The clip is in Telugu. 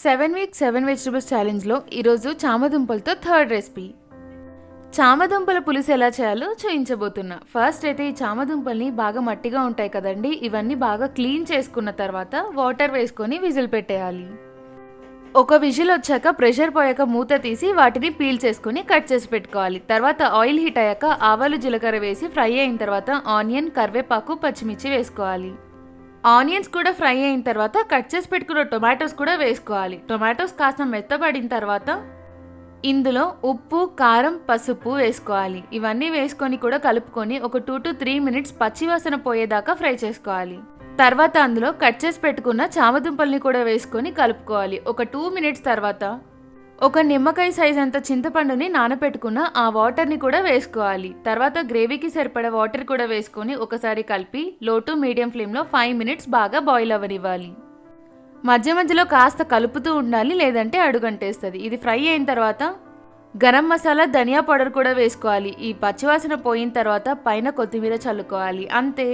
7 వీక్ 7 వెజిటబుల్స్ ఛాలెంజ్లో ఈరోజు చామదుంపలతో థర్డ్ రెసిపీ. చామదుంపల పులుసు ఎలా చేయాలో చూపించబోతున్నా. ఫస్ట్ అయితే ఈ చామదుంపల్ని బాగా మట్టిగా ఉంటాయి కదండి, ఇవన్నీ బాగా క్లీన్ చేసుకున్న తర్వాత వాటర్ వేసుకొని విజిల్ పెట్టేయాలి. ఒక విజిల్ వచ్చాక ప్రెషర్ పోయాక మూత తీసి వాటిని పీల్ చేసుకొని కట్ చేసి పెట్టుకోవాలి. తర్వాత ఆయిల్ హీట్ అయ్యాక ఆవాలు జీలకర్ర వేసి ఫ్రై అయిన తర్వాత ఆనియన్, కరివేపాకు, పచ్చిమిర్చి వేసుకోవాలి. ఆనియన్స్ కూడా ఫ్రై అయిన తర్వాత కట్ చేసి పెట్టుకున్న టొమాటోస్ కూడా వేసుకోవాలి. టొమాటోస్ కాస్త మెత్తబడిన తర్వాత ఇందులో ఉప్పు, కారం, పసుపు వేసుకోవాలి. ఇవన్నీ వేసుకొని కూడా కలుపుకొని ఒక 2 to 3 మినిట్స్ పచ్చివాసన పోయేదాకా ఫ్రై చేసుకోవాలి. తర్వాత అందులో కట్ చేసి పెట్టుకున్న చామదుంపల్ని కూడా వేసుకొని కలుపుకోవాలి. ఒక 2 మినిట్స్ తర్వాత ఒక నిమ్మకాయ సైజ్ అంత చింతపండుని నానబెట్టుకున్న ఆ వాటర్ని కూడా వేసుకోవాలి. తర్వాత గ్రేవీకి సరిపడా వాటర్ కూడా వేసుకొని ఒకసారి కలిపి లో టు మీడియం ఫ్లేమ్లో 5 మినిట్స్ బాగా బాయిల్ అవ్వనివ్వాలి. మధ్య మధ్యలో కాస్త కలుపుతూ ఉండాలి, లేదంటే అడుగంటేస్తుంది. ఇది ఫ్రై అయిన తర్వాత గరం మసాలా, ధనియా పౌడర్ కూడా వేసుకోవాలి. ఈ పచ్చివాసన పోయిన తర్వాత పైన కొత్తిమీర చల్లుకోవాలి. అంతే.